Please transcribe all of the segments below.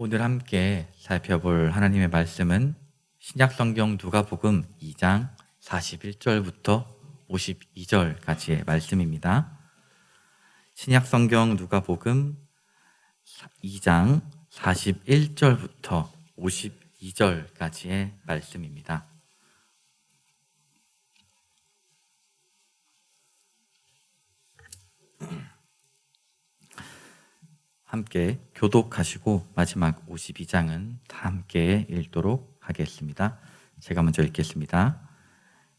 오늘 함께 살펴볼 하나님의 말씀은 신약성경 누가복음 2장 41절부터 52절까지의 말씀입니다. 신약성경 누가복음 2장 41절부터 52절까지의 말씀입니다. 함께 교독하시고 마지막 52장은 다 함께 읽도록 하겠습니다. 제가 먼저 읽겠습니다.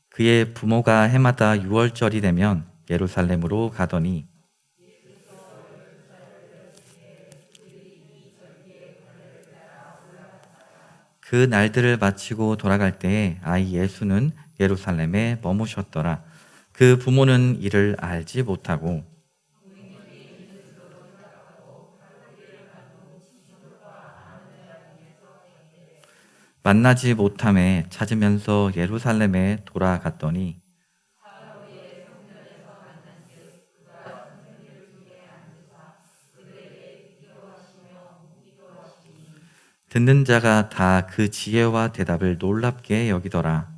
그의 부모가 해마다 6월절이 되면 예루살렘으로 가더니 그 날들을 마치고 돌아갈 때에 아이 예수는 예루살렘에 머무셨더라. 그 부모는 이를 알지 못하고 만나지 못함에 찾으면서 예루살렘에 돌아갔더니 듣는 자가 다 그 지혜와 대답을 놀랍게 여기더라.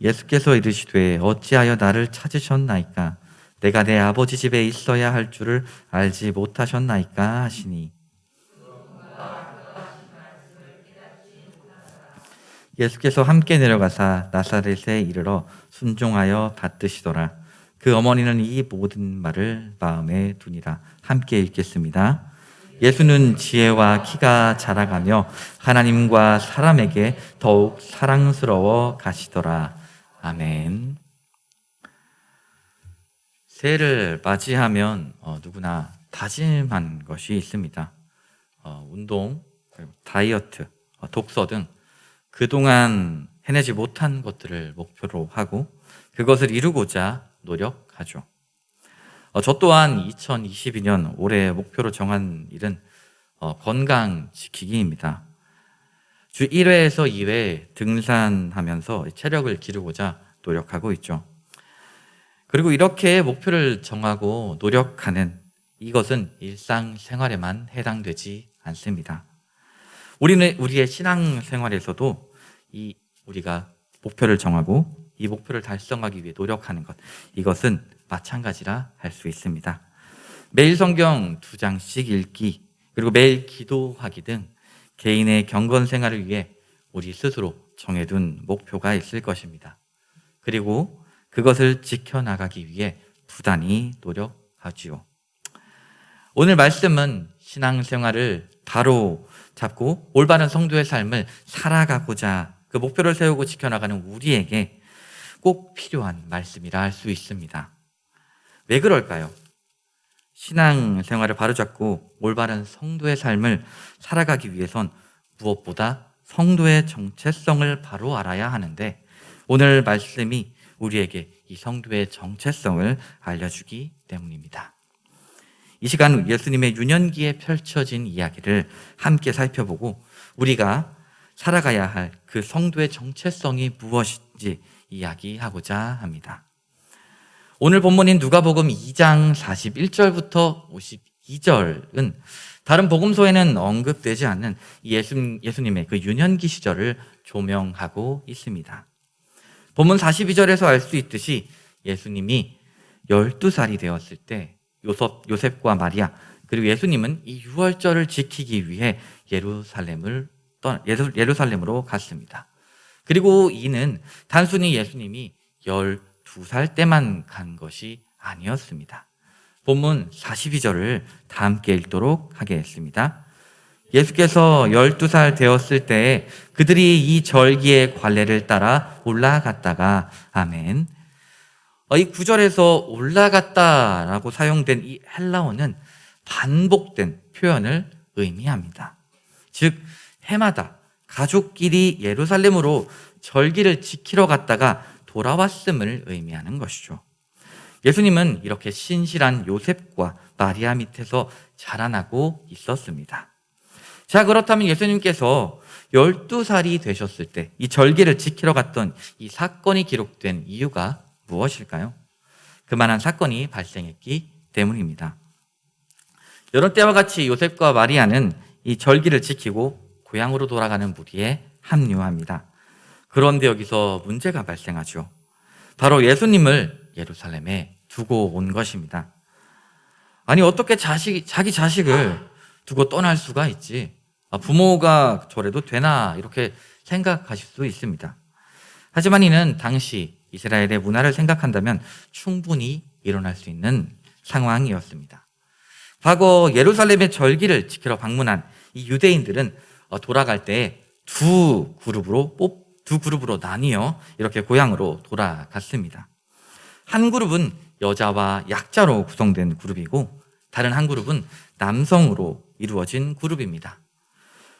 예수께서 이르시되 어찌하여 나를 찾으셨나이까? 내가 내 아버지 집에 있어야 할 줄을 알지 못하셨나이까 하시니 예수께서 함께 내려가사 나사렛에 이르러 순종하여 받드시더라. 그 어머니는 이 모든 말을 마음에 두니라. 함께 읽겠습니다. 예수는 지혜와 키가 자라가며 하나님과 사람에게 더욱 사랑스러워 가시더라. 아멘. 새해를 맞이하면 누구나 다짐한 것이 있습니다. 운동, 다이어트, 독서 등 그동안 해내지 못한 것들을 목표로 하고 그것을 이루고자 노력하죠. 저 또한 2022년 올해 목표로 정한 일은 건강 지키기입니다. 주 1회에서 2회 등산하면서 체력을 기르고자 노력하고 있죠. 그리고 이렇게 목표를 정하고 노력하는 이것은 일상생활에만 해당되지 않습니다. 우리는 우리의 신앙생활에서도 우리가 목표를 정하고 이 목표를 달성하기 위해 노력하는 것, 이것은 마찬가지라 할 수 있습니다. 매일 성경 2장씩 읽기, 그리고 매일 기도하기 등 개인의 경건 생활을 위해 우리 스스로 정해둔 목표가 있을 것입니다. 그리고 그것을 지켜나가기 위해 부단히 노력하지요. 오늘 말씀은 신앙생활을 바로 잡고 올바른 성도의 삶을 살아가고자 그 목표를 세우고 지켜나가는 우리에게 꼭 필요한 말씀이라 할 수 있습니다. 왜 그럴까요? 신앙생활을 바로잡고 올바른 성도의 삶을 살아가기 위해선 무엇보다 성도의 정체성을 바로 알아야 하는데 오늘 말씀이 우리에게 이 성도의 정체성을 알려주기 때문입니다. 이 시간 예수님의 유년기에 펼쳐진 이야기를 함께 살펴보고 우리가 살아가야 할 그 성도의 정체성이 무엇인지 이야기하고자 합니다. 오늘 본문인 누가복음 2장 41절부터 52절은 다른 복음서에는 언급되지 않는 예수님의 그 유년기 시절을 조명하고 있습니다. 본문 42절에서 알 수 있듯이 예수님이 12살이 되었을 때 요셉과 마리아 그리고 예수님은 이 유월절을 지키기 위해 예루살렘으로 갔습니다. 그리고 이는 단순히 예수님이 12살 때만 간 것이 아니었습니다. 본문 42절을 다 함께 읽도록 하겠습니다. 예수께서 12살 되었을 때에 그들이 이 절기의 관례를 따라 올라갔다가 아멘. 이 구절에서 올라갔다라고 사용된 이 헬라어는 반복된 표현을 의미합니다. 즉 해마다 가족끼리 예루살렘으로 절기를 지키러 갔다가 돌아왔음을 의미하는 것이죠. 예수님은 이렇게 신실한 요셉과 마리아 밑에서 자라나고 있었습니다. 자, 그렇다면 예수님께서 12살이 되셨을 때 이 절기를 지키러 갔던 이 사건이 기록된 이유가 무엇일까요? 그만한 사건이 발생했기 때문입니다. 여러 때와 같이 요셉과 마리아는 이 절기를 지키고 고향으로 돌아가는 무리에 합류합니다. 그런데 여기서 문제가 발생하죠. 바로 예수님을 예루살렘에 두고 온 것입니다. 아니, 어떻게 자기 자식을 두고 떠날 수가 있지? 부모가 저래도 되나? 이렇게 생각하실 수 있습니다. 하지만 이는 당시 이스라엘의 문화를 생각한다면 충분히 일어날 수 있는 상황이었습니다. 과거 예루살렘의 절기를 지키러 방문한 이 유대인들은 돌아갈 때 두 그룹으로 나뉘어 이렇게 고향으로 돌아갔습니다. 한 그룹은 여자와 약자로 구성된 그룹이고 다른 한 그룹은 남성으로 이루어진 그룹입니다.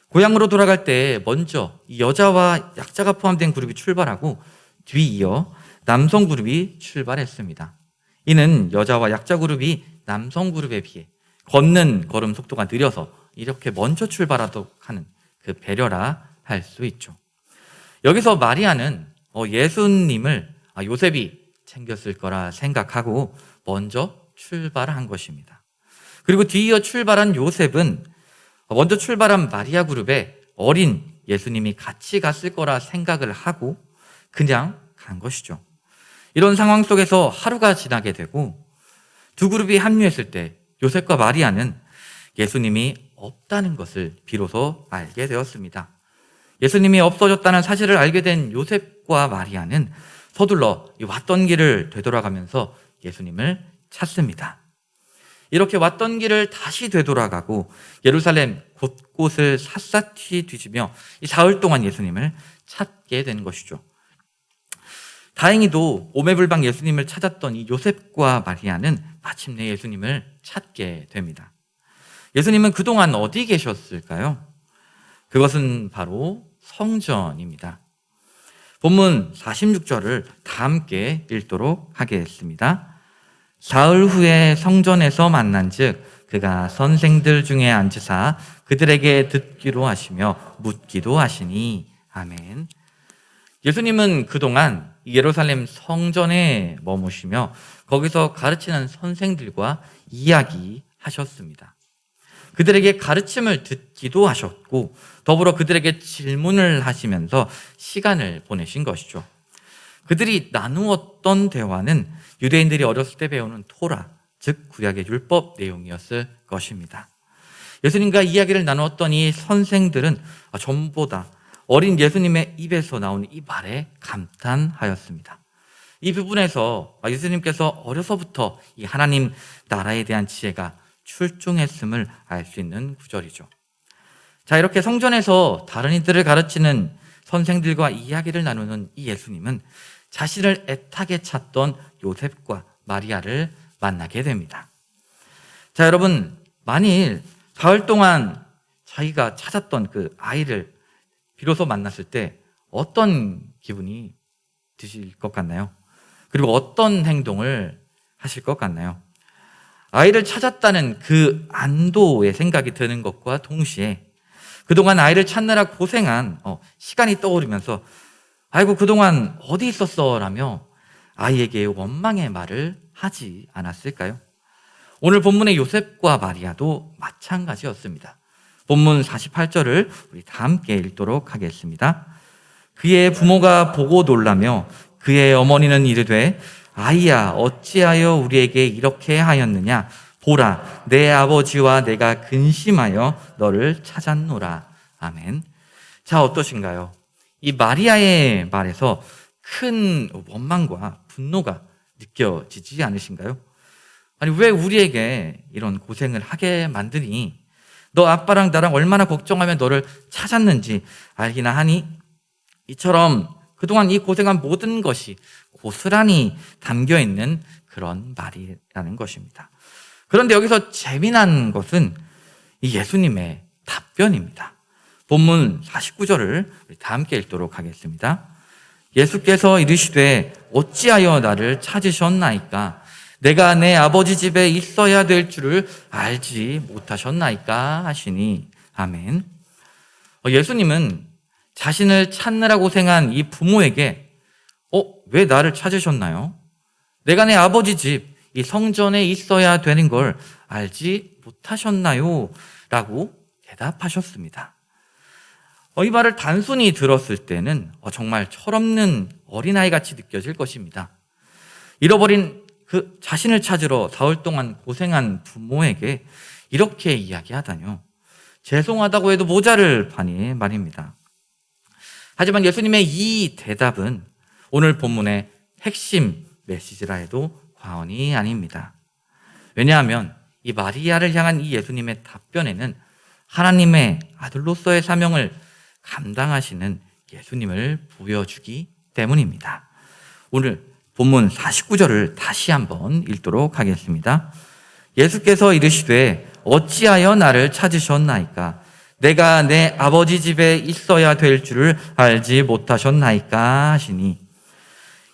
고향으로 돌아갈 때 먼저 이 여자와 약자가 포함된 그룹이 출발하고 뒤이어 남성 그룹이 출발했습니다. 이는 여자와 약자 그룹이 남성 그룹에 비해 걷는 걸음 속도가 느려서 이렇게 먼저 출발하도록 하는 그 배려라 할 수 있죠. 여기서 마리아는 예수님을 요셉이 챙겼을 거라 생각하고 먼저 출발한 것입니다. 그리고 뒤이어 출발한 요셉은 먼저 출발한 마리아 그룹에 어린 예수님이 같이 갔을 거라 생각을 하고 그냥 간 것이죠. 이런 상황 속에서 하루가 지나게 되고 두 그룹이 합류했을 때 요셉과 마리아는 예수님이 없다는 것을 비로소 알게 되었습니다. 예수님이 없어졌다는 사실을 알게 된 요셉과 마리아는 서둘러 왔던 길을 되돌아가면서 예수님을 찾습니다. 이렇게 왔던 길을 다시 되돌아가고 예루살렘 곳곳을 샅샅이 뒤지며 이 사흘 동안 예수님을 찾게 된 것이죠. 다행히도 오매불방 예수님을 찾았던 이 요셉과 마리아는 마침내 예수님을 찾게 됩니다. 예수님은 그동안 어디 계셨을까요? 그것은 바로 성전입니다. 본문 46절을 다 함께 읽도록 하겠습니다. 사흘 후에 성전에서 만난즉 그가 선생들 중에 앉으사 그들에게 듣기로 하시며 묻기도 하시니. 아멘. 예수님은 그동안 예루살렘 성전에 머무시며 거기서 가르치는 선생들과 이야기하셨습니다. 그들에게 가르침을 듣기도 하셨고 더불어 그들에게 질문을 하시면서 시간을 보내신 것이죠. 그들이 나누었던 대화는 유대인들이 어렸을 때 배우는 토라, 즉 구약의 율법 내용이었을 것입니다. 예수님과 이야기를 나누었던 이 선생들은 전보다 어린 예수님의 입에서 나오는 이 말에 감탄하였습니다. 이 부분에서 예수님께서 어려서부터 이 하나님 나라에 대한 지혜가 출중했음을 알 수 있는 구절이죠. 자, 이렇게 성전에서 다른 이들을 가르치는 선생들과 이야기를 나누는 이 예수님은 자신을 애타게 찾던 요셉과 마리아를 만나게 됩니다. 자, 여러분, 만일 사흘 동안 자기가 찾았던 그 아이를 비로소 만났을 때 어떤 기분이 드실 것 같나요? 그리고 어떤 행동을 하실 것 같나요? 아이를 찾았다는 그 안도의 생각이 드는 것과 동시에 그동안 아이를 찾느라 고생한 시간이 떠오르면서 아이고 그동안 어디 있었어? 라며 아이에게 원망의 말을 하지 않았을까요? 오늘 본문의 요셉과 마리아도 마찬가지였습니다. 본문 48절을 우리 다 함께 읽도록 하겠습니다. 그의 부모가 보고 놀라며 그의 어머니는 이르되 아이야 어찌하여 우리에게 이렇게 하였느냐 보라 내 아버지와 내가 근심하여 너를 찾았노라. 아멘. 자, 어떠신가요? 이 마리아의 말에서 큰 원망과 분노가 느껴지지 않으신가요? 아니, 왜 우리에게 이런 고생을 하게 만드니? 너 아빠랑 나랑 얼마나 걱정하며 너를 찾았는지 알기나 하니? 이처럼 그동안 이 고생한 모든 것이 고스란히 담겨있는 그런 말이라는 것입니다. 그런데 여기서 재미난 것은 이 예수님의 답변입니다. 본문 49절을 다 함께 읽도록 하겠습니다. 예수께서 이르시되 어찌하여 나를 찾으셨나이까? 내가 내 아버지 집에 있어야 될 줄을 알지 못하셨나이까? 하시니. 아멘. 예수님은 자신을 찾느라 고생한 이 부모에게 왜 나를 찾으셨나요? 내가 내 아버지 집, 이 성전에 있어야 되는 걸 알지 못하셨나요? 라고 대답하셨습니다. 이 말을 단순히 들었을 때는 정말 철없는 어린아이같이 느껴질 것입니다. 잃어버린 그 자신을 찾으러 사흘 동안 고생한 부모에게 이렇게 이야기하다뇨. 죄송하다고 해도 모자를 파니 말입니다. 하지만 예수님의 이 대답은 오늘 본문의 핵심 메시지라 해도 과언이 아닙니다. 왜냐하면 이 마리아를 향한 이 예수님의 답변에는 하나님의 아들로서의 사명을 감당하시는 예수님을 보여주기 때문입니다. 오늘 본문 49절을 다시 한번 읽도록 하겠습니다. 예수께서 이르시되 어찌하여 나를 찾으셨나이까? 내가 내 아버지 집에 있어야 될 줄을 알지 못하셨나이까 하시니,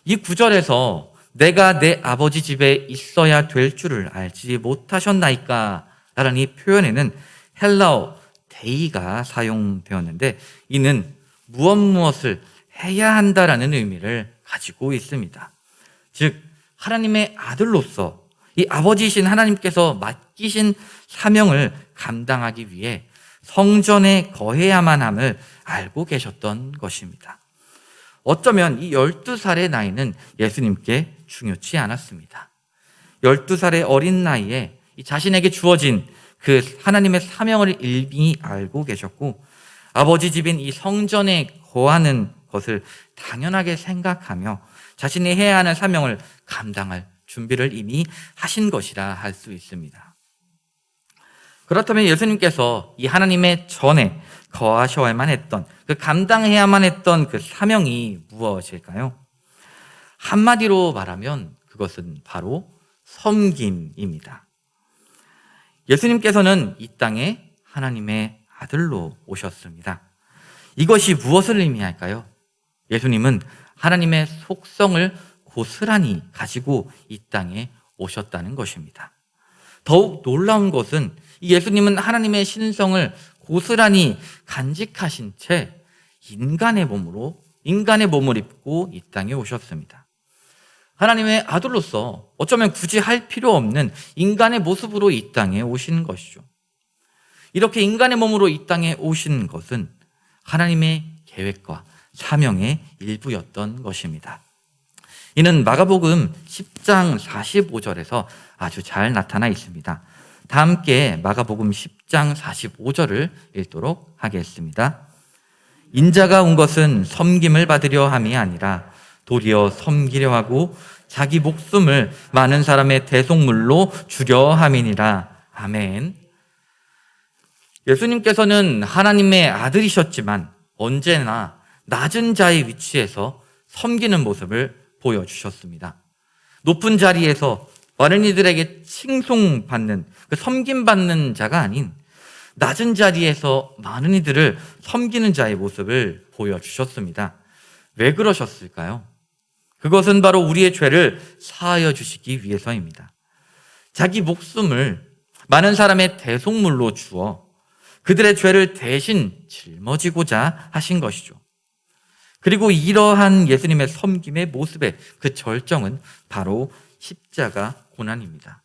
이 구절에서 내가 내 아버지 집에 있어야 될 줄을 알지 못하셨나이까 라는 이 표현에는 헬라어 데이가 사용되었는데, 이는 무엇을 해야 한다라는 의미를 가지고 있습니다. 즉 하나님의 아들로서 이 아버지이신 하나님께서 맡기신 사명을 감당하기 위해 성전에 거해야만 함을 알고 계셨던 것입니다. 어쩌면 이 12살의 나이는 예수님께 중요치 않았습니다. 12살의 어린 나이에 자신에게 주어진 그 하나님의 사명을 이미 알고 계셨고, 아버지 집인 이 성전에 거하는 것을 당연하게 생각하며 자신이 해야 하는 사명을 감당할 준비를 이미 하신 것이라 할 수 있습니다. 그렇다면 예수님께서 이 하나님의 전에 거하셔야만 했던, 그 감당해야만 했던 그 사명이 무엇일까요? 한마디로 말하면 그것은 바로 섬김입니다. 예수님께서는 이 땅에 하나님의 아들로 오셨습니다. 이것이 무엇을 의미할까요? 예수님은 하나님의 속성을 고스란히 가지고 이 땅에 오셨다는 것입니다. 더욱 놀라운 것은 예수님은 하나님의 신성을 고스란히 간직하신 채 인간의 몸을 입고 이 땅에 오셨습니다. 하나님의 아들로서 어쩌면 굳이 할 필요 없는 인간의 모습으로 이 땅에 오신 것이죠. 이렇게 인간의 몸으로 이 땅에 오신 것은 하나님의 계획과 사명의 일부였던 것입니다. 이는 마가복음 10장 45절에서 아주 잘 나타나 있습니다. 다 함께 마가복음 10장 45절을 읽도록 하겠습니다. 인자가 온 것은 섬김을 받으려 함이 아니라 도리어 섬기려 하고 자기 목숨을 많은 사람의 대속물로 주려 함이니라. 아멘. 예수님께서는 하나님의 아들이셨지만 언제나 낮은 자의 위치에서 섬기는 모습을 보여주셨습니다. 높은 자리에서 많은 이들에게 칭송받는, 그 섬김받는 자가 아닌 낮은 자리에서 많은 이들을 섬기는 자의 모습을 보여주셨습니다. 왜 그러셨을까요? 그것은 바로 우리의 죄를 사하여 주시기 위해서입니다. 자기 목숨을 많은 사람의 대속물로 주어 그들의 죄를 대신 짊어지고자 하신 것이죠. 그리고 이러한 예수님의 섬김의 모습의 그 절정은 바로 십자가 고난입니다.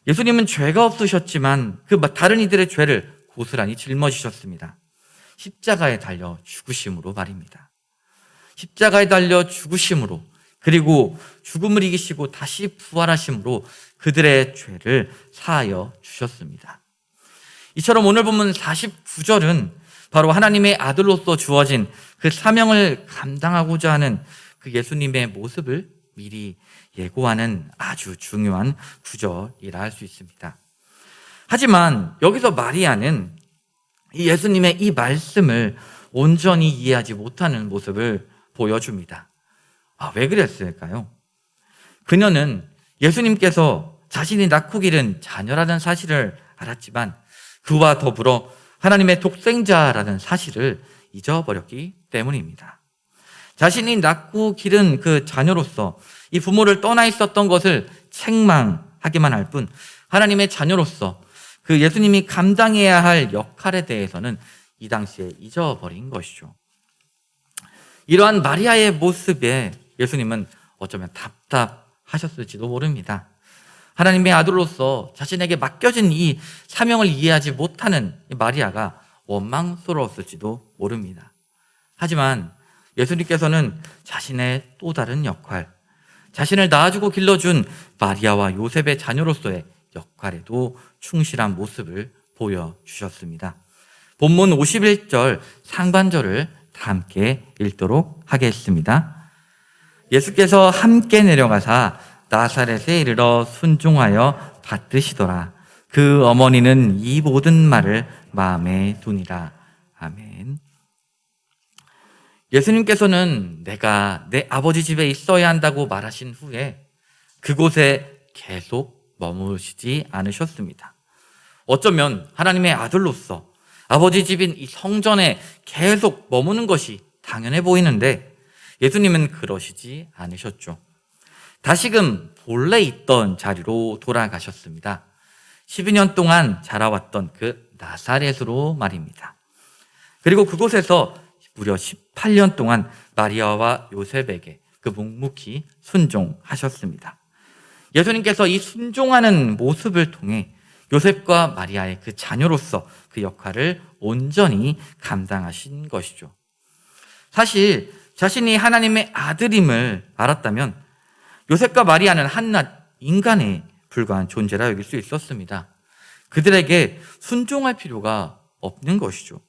예수님은 죄가 없으셨지만 그 다른 이들의 죄를 고스란히 짊어지셨습니다. 십자가에 달려 죽으심으로 말입니다. 십자가에 달려 죽으심으로, 그리고 죽음을 이기시고 다시 부활하심으로 그들의 죄를 사하여 주셨습니다. 이처럼 오늘 본문 49절은 바로 하나님의 아들로서 주어진 그 사명을 감당하고자 하는 그 예수님의 모습을 미리 예고하는 아주 중요한 구절이라 할 수 있습니다. 하지만 여기서 마리아는 이 예수님의 이 말씀을 온전히 이해하지 못하는 모습을 보여줍니다. 왜 그랬을까요? 그녀는 예수님께서 자신이 낳고 기른 자녀라는 사실을 알았지만 그와 더불어 하나님의 독생자라는 사실을 잊어버렸기 때문입니다. 자신이 낳고 기른 그 자녀로서 이 부모를 떠나 있었던 것을 책망하기만 할 뿐, 하나님의 자녀로서 그 예수님이 감당해야 할 역할에 대해서는 이 당시에 잊어버린 것이죠. 이러한 마리아의 모습에 예수님은 어쩌면 답답하셨을지도 모릅니다. 하나님의 아들로서 자신에게 맡겨진 이 사명을 이해하지 못하는 마리아가 원망스러웠을지도 모릅니다. 하지만 예수님께서는 자신의 또 다른 역할, 자신을 낳아주고 길러준 마리아와 요셉의 자녀로서의 역할에도 충실한 모습을 보여주셨습니다. 본문 51절 상반절을 다 함께 읽도록 하겠습니다. 예수께서 함께 내려가사 나사렛에 이르러 순종하여 받드시더라. 그 어머니는 이 모든 말을 마음에 두니라. 아멘. 예수님께서는 내가 내 아버지 집에 있어야 한다고 말하신 후에 그곳에 계속 머무시지 않으셨습니다. 어쩌면 하나님의 아들로서 아버지 집인 이 성전에 계속 머무는 것이 당연해 보이는데 예수님은 그러시지 않으셨죠. 다시금 본래 있던 자리로 돌아가셨습니다. 12년 동안 자라왔던 그 나사렛으로 말입니다. 그리고 그곳에서 무려 18년 동안 마리아와 요셉에게 그 묵묵히 순종하셨습니다. 예수님께서 이 순종하는 모습을 통해 요셉과 마리아의 그 자녀로서 그 역할을 온전히 감당하신 것이죠. 사실 자신이 하나님의 아들임을 알았다면 요셉과 마리아는 한낱 인간에 불과한 존재라 여길 수 있었습니다. 그들에게 순종할 필요가 없는 것이죠.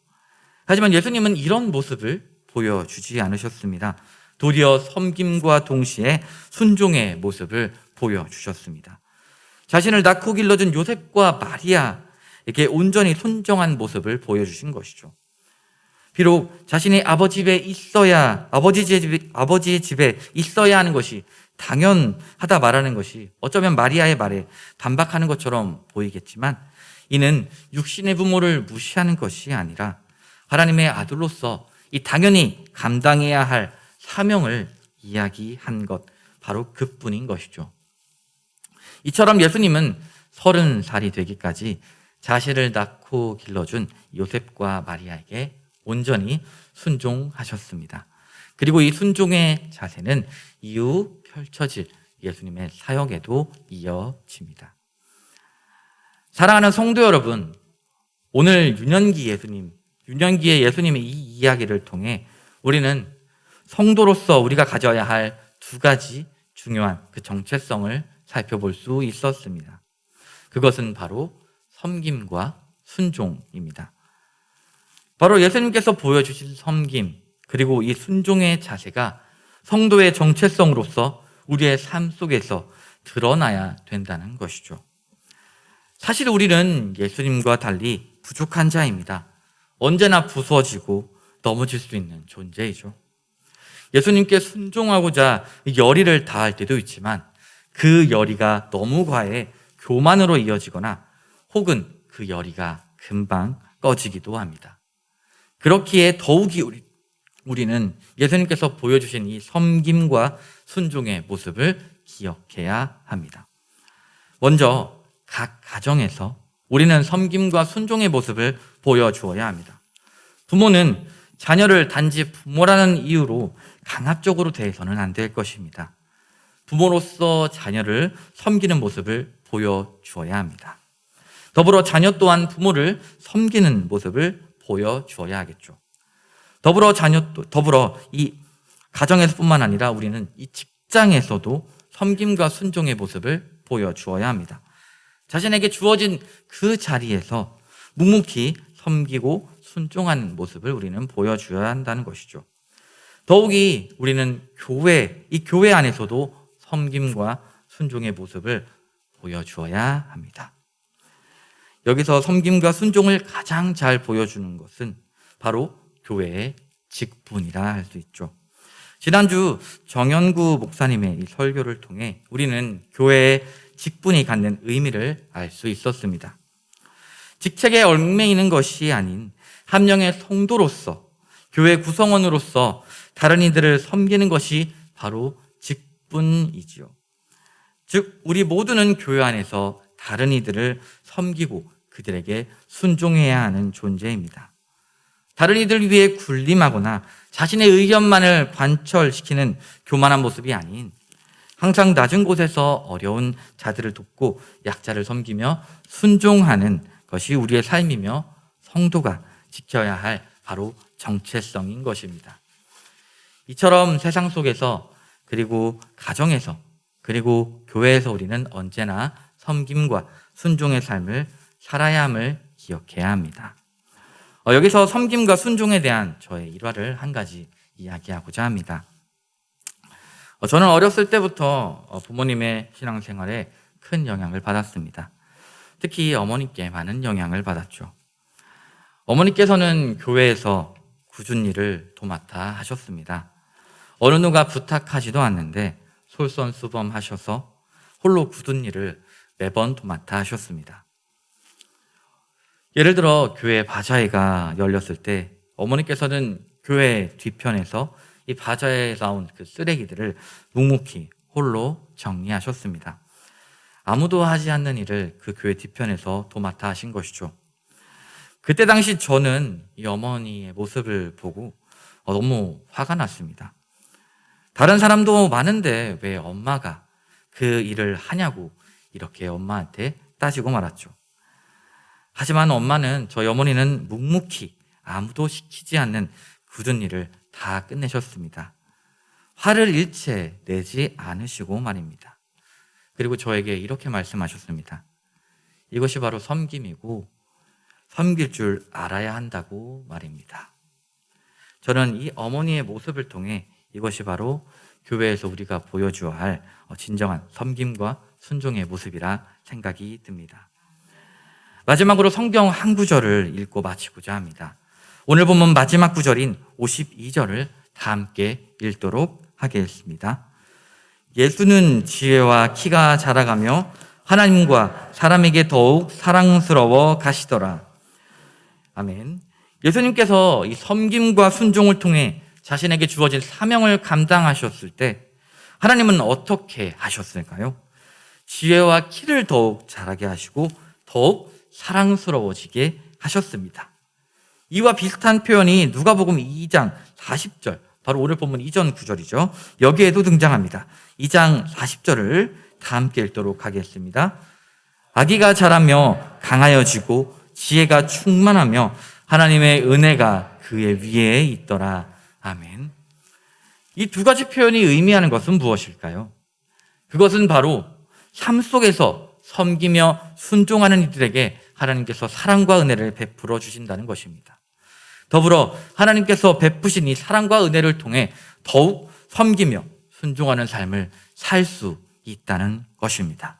하지만 예수님은 이런 모습을 보여주지 않으셨습니다. 도리어 섬김과 동시에 순종의 모습을 보여주셨습니다. 자신을 낳고 길러준 요셉과 마리아에게 온전히 순종한 모습을 보여주신 것이죠. 비록 자신이 아버지의 집에 있어야 하는 것이 당연하다 말하는 것이 어쩌면 마리아의 말에 반박하는 것처럼 보이겠지만 이는 육신의 부모를 무시하는 것이 아니라 하나님의 아들로서 이 당연히 감당해야 할 사명을 이야기한 것, 바로 그뿐인 것이죠. 이처럼 예수님은 30살이 되기까지 자신을 낳고 길러준 요셉과 마리아에게 온전히 순종하셨습니다. 그리고 이 순종의 자세는 이후 펼쳐질 예수님의 사역에도 이어집니다. 사랑하는 성도 여러분, 오늘 유년기의 예수님의 이 이야기를 통해 우리는 성도로서 우리가 가져야 할 두 가지 중요한 그 정체성을 살펴볼 수 있었습니다. 그것은 바로 섬김과 순종입니다. 바로 예수님께서 보여주신 섬김, 그리고 이 순종의 자세가 성도의 정체성으로서 우리의 삶 속에서 드러나야 된다는 것이죠. 사실 우리는 예수님과 달리 부족한 자입니다. 언제나 부서지고 넘어질 수 있는 존재이죠. 예수님께 순종하고자 열의를 다할 때도 있지만 그 열의가 너무 과해 교만으로 이어지거나 혹은 그 열의가 금방 꺼지기도 합니다. 그렇기에 더욱이 우리는 예수님께서 보여주신 이 섬김과 순종의 모습을 기억해야 합니다. 먼저 각 가정에서 우리는 섬김과 순종의 모습을 보여주어야 합니다. 부모는 자녀를 단지 부모라는 이유로 강압적으로 대해서는 안 될 것입니다. 부모로서 자녀를 섬기는 모습을 보여주어야 합니다. 더불어 자녀 또한 부모를 섬기는 모습을 보여주어야 하겠죠. 더불어 이 가정에서뿐만 아니라 우리는 이 직장에서도 섬김과 순종의 모습을 보여주어야 합니다. 자신에게 주어진 그 자리에서 묵묵히 섬기고 순종하는 모습을 우리는 보여줘야 한다는 것이죠. 더욱이 우리는 이 교회 안에서도 섬김과 순종의 모습을 보여주어야 합니다. 여기서 섬김과 순종을 가장 잘 보여주는 것은 바로 교회의 직분이라 할 수 있죠. 지난주 정연구 목사님의 이 설교를 통해 우리는 교회의 직분이 갖는 의미를 알 수 있었습니다. 직책에 얽매이는 것이 아닌 한 명의 성도로서, 교회 구성원으로서 다른 이들을 섬기는 것이 바로 직분이지요. 즉 우리 모두는 교회 안에서 다른 이들을 섬기고 그들에게 순종해야 하는 존재입니다. 다른 이들 위해 군림하거나 자신의 의견만을 관철시키는 교만한 모습이 아닌 항상 낮은 곳에서 어려운 자들을 돕고 약자를 섬기며 순종하는 것이 우리의 삶이며 성도가 지켜야 할 바로 정체성인 것입니다. 이처럼 세상 속에서 그리고 가정에서 그리고 교회에서 우리는 언제나 섬김과 순종의 삶을 살아야 함을 기억해야 합니다. 여기서 섬김과 순종에 대한 저의 일화를 한 가지 이야기하고자 합니다. 저는 어렸을 때부터 부모님의 신앙생활에 큰 영향을 받았습니다. 특히 어머니께 많은 영향을 받았죠. 어머니께서는 교회에서 굳은 일을 도맡아 하셨습니다. 어느 누가 부탁하지도 않는데 솔선수범하셔서 홀로 굳은 일을 매번 도맡아 하셨습니다. 예를 들어 교회 바자회가 열렸을 때 어머니께서는 교회 뒤편에서 이 바자회에 나온 그 쓰레기들을 묵묵히 홀로 정리하셨습니다. 아무도 하지 않는 일을 그 교회 뒤편에서 도맡아 하신 것이죠. 그때 당시 저는 이 어머니의 모습을 보고 너무 화가 났습니다. 다른 사람도 많은데 왜 엄마가 그 일을 하냐고 이렇게 엄마한테 따지고 말았죠. 하지만 엄마는, 저희 어머니는 묵묵히 아무도 시키지 않는 굳은 일을 다 끝내셨습니다. 화를 일체 내지 않으시고 말입니다. 그리고 저에게 이렇게 말씀하셨습니다. 이것이 바로 섬김이고 섬길 줄 알아야 한다고 말입니다. 저는 이 어머니의 모습을 통해 이것이 바로 교회에서 우리가 보여줘야 할 진정한 섬김과 순종의 모습이라 생각이 듭니다. 마지막으로 성경 한 구절을 읽고 마치고자 합니다. 오늘 본문 마지막 구절인 52절을 다 함께 읽도록 하겠습니다. 예수는 지혜와 키가 자라가며 하나님과 사람에게 더욱 사랑스러워 가시더라. 아멘. 예수님께서 이 섬김과 순종을 통해 자신에게 주어진 사명을 감당하셨을 때 하나님은 어떻게 하셨을까요? 지혜와 키를 더욱 자라게 하시고 더욱 사랑스러워지게 하셨습니다. 이와 비슷한 표현이 누가복음 2장 40절, 바로 오늘 본문 이전 구절이죠. 여기에도 등장합니다. 2장 40절을 다 함께 읽도록 하겠습니다. 아기가 자라며 강하여지고 지혜가 충만하며 하나님의 은혜가 그의 위에 있더라. 아멘. 이 두 가지 표현이 의미하는 것은 무엇일까요? 그것은 바로 삶 속에서 섬기며 순종하는 이들에게 하나님께서 사랑과 은혜를 베풀어 주신다는 것입니다. 더불어 하나님께서 베푸신 이 사랑과 은혜를 통해 더욱 섬기며 순종하는 삶을 살 수 있다는 것입니다.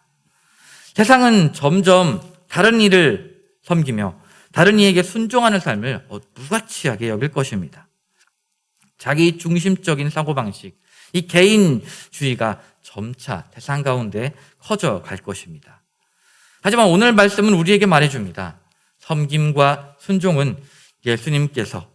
세상은 점점 다른 이를 섬기며 다른 이에게 순종하는 삶을 무가치하게 여길 것입니다. 자기 중심적인 사고방식, 이 개인주의가 점차 세상 가운데 커져갈 것입니다. 하지만 오늘 말씀은 우리에게 말해줍니다. 섬김과 순종은 예수님께서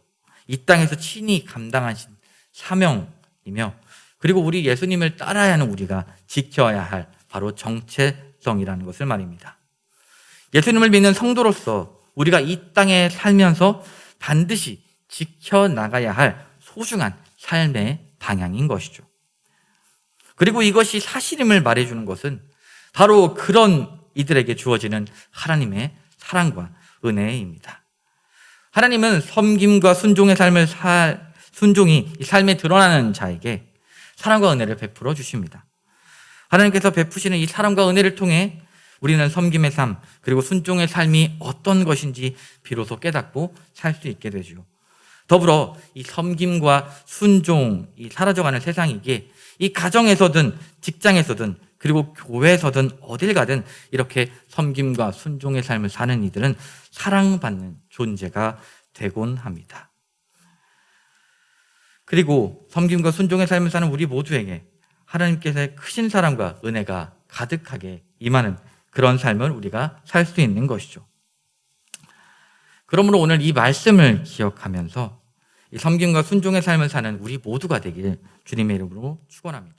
이 땅에서 친히 감당하신 사명이며 그리고 우리 예수님을 따라야 하는 우리가 지켜야 할 바로 정체성이라는 것을 말입니다. 예수님을 믿는 성도로서 우리가 이 땅에 살면서 반드시 지켜나가야 할 소중한 삶의 방향인 것이죠. 그리고 이것이 사실임을 말해주는 것은 바로 그런 이들에게 주어지는 하나님의 사랑과 은혜입니다. 하나님은 섬김과 순종의 순종이 이 삶에 드러나는 자에게 사랑과 은혜를 베풀어 주십니다. 하나님께서 베푸시는 이 사랑과 은혜를 통해 우리는 섬김의 삶 그리고 순종의 삶이 어떤 것인지 비로소 깨닫고 살 수 있게 되죠. 더불어 이 섬김과 순종이 사라져가는 세상이기에 이 가정에서든 직장에서든 그리고 교회에서든 어딜 가든 이렇게 섬김과 순종의 삶을 사는 이들은 사랑받는 존재가 되곤 합니다. 그리고 섬김과 순종의 삶을 사는 우리 모두에게 하나님께서의 크신 사랑과 은혜가 가득하게 임하는 그런 삶을 우리가 살 수 있는 것이죠. 그러므로 오늘 이 말씀을 기억하면서 이 섬김과 순종의 삶을 사는 우리 모두가 되길 주님의 이름으로 축원합니다.